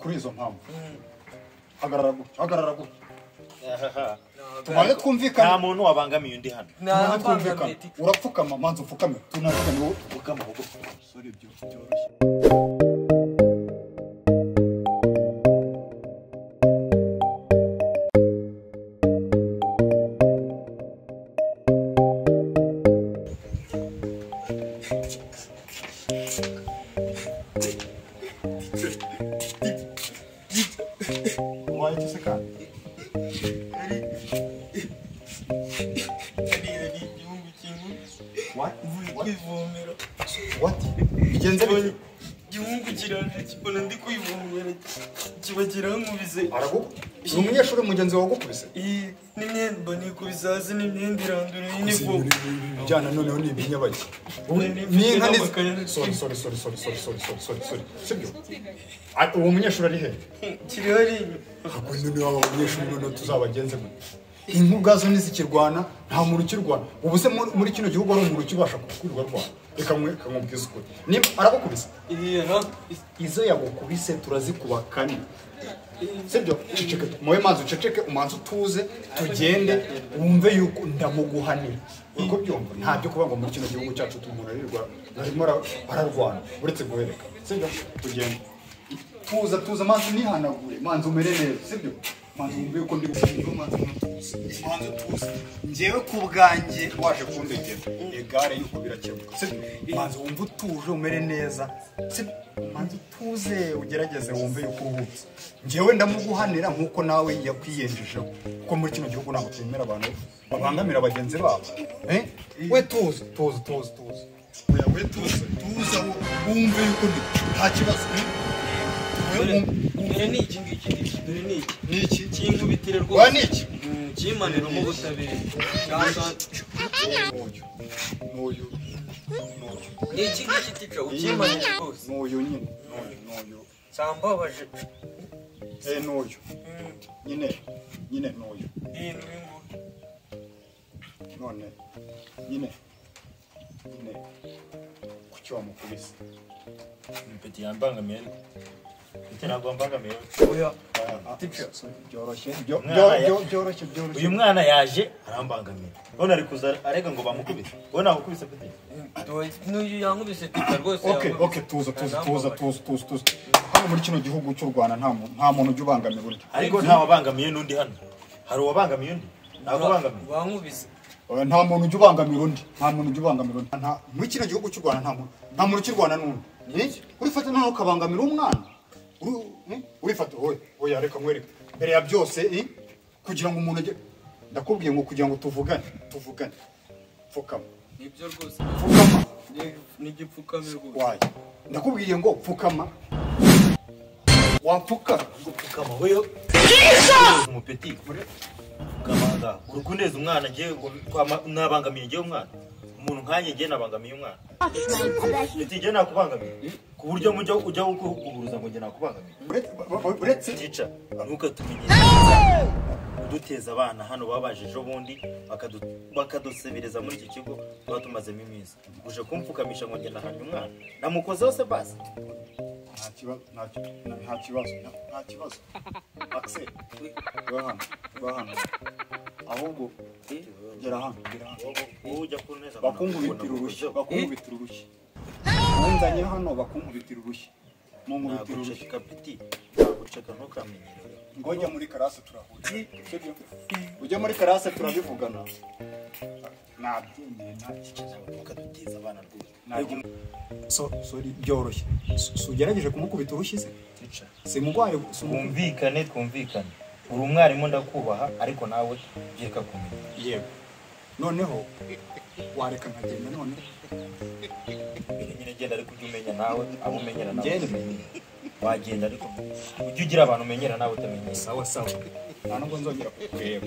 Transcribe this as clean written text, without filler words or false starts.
kuri izo mpamvu hagarara gutya tumaze twumvikana nta muntu wabangamiye undi hano tumaze twumvikana urapfukama manzi upfukame tunavugane wowe upfukama ahubwo sorry byoroshye What? Bigenze bite? Gimungu kiranje kibona ndi kwivumera kibagira nkubise. Arago? Umunyeshuri mugenzi wawe gukubise? N'imyenda nikubizazi n'imyenda irandura y'inifu. Jana noneho ni ibinyabaki. Ni inka ni sorry. Sibyo? Uwo munyeshuri ari he? Kiri hari. Hakundi ni waba munyeshuri none tuzabagenze gute? Inkugazo nizikirwana nta muntu ukirwana. Ubuse muri kino gihugu ari umuntu ukibasha kukwirwa rwana. Reka kamubwiza ukuri. Niba aragukubise? Izo yagukubise turazikubakani. Sibyo? Ceceke moye manzi uceceke umanzi utuze tugende wumve yuko ndamuguhanira. Uko byumva nta byo kuba ngo muri kino gihugu cyacu tumuntu arirwa arimo ararwana uretse guhereka. Sibyo? Tugende. Tuza manzi nihanagure manzi umere neza. Sibyo? Manzi umbe ko ndi gushimira manzi tuzi ngewe ku bwanjye waje kundegera egare yuko birakemuka sibyo manzi wumva utuje umere neza sibyo manzi tuze ugerageze wumve yuko uruhutse ngewe ndamuguhanira nkuko nawe yakwiyenjejeho kuko muri kino gihugu ntabwo twemera abantu babangamira abagenzi babo we tuze oya we tuze wumve yuko nta kibazo ni iki kinkubitire rwose ni iki kimanira mu butabire n'uyu ni iki kitica ukimanira rwose n'uyu nyine sambabaje n'uyu nyine n'uyu none nyine kuki wamukubise mpeti yambangamiye ntabwo mbangamiye oya byoroshye uyu mwana yaje arambangamiye ubona ari kuza arega ngo bamukubise ubona bakubise peti n'uyu yankubise tita rwose okay tuza hano muri kino gihugu cy'u Rwanda nta muntu ujya ubangamira undi ariko nta wabangamiye n'undi hano hari uwabangamiye undi ntabwo bangamiye wankubise nta muntu ujya ubangamira undi muri kino gihugu cy'u Rwanda nta muntu ukirwana n'undi urifata noneho ukabangamira umwana urifata wowe yareka mwereka mbere ya byose kugira ngo umuntu ajye ndakubwiye ngo kugira ngo tuvugane pfukama nibyo rwose pfukama n'igipfukame rwose waye ndakubwiye ngo pfukama wapfuka gupfukama weyo umupeti kamanga urukundeza umwana ngiye nabangamiye ngiye umwana umuntu nkanye ngiye nabangamiye umwana peti ngiye nakubangamiye ku buryo mujya ujya kuguruza ngo ngiye nakubangamiye uretse tica ntukatumenye uduteza abana hano babaje ejo bundi bakadusebereza muri iki kigo tuba tumazemo iminsi uje kumfukamisha ngo ngiye nahanye umwana namukoze hose basi nta kibazo Axel bahano ahubwo gera hano ujya kuneza bakunkubitira urushyi unzanye hano bakunkubitira urushyi munkubitira urushyi kapiti guceka ntukamenyere ngo ujya muri karase turahuje ujya muri karase turabivugana nabyemeye ntakikiza bakadutiza abana rwose sorry byoroshye ugerageje kumukubita urushyi se simugwaye twumvikane uri umwarimu ndakubaha ariko nawe byeka kumenya yego noneho wareka nkagenda none nyine genda ariko ujye umenya nawe abo umenyera nawe wagenda ariko ujye ugira abantu umenyera nawe utamenyera sawa nta nubwo nzongera kureba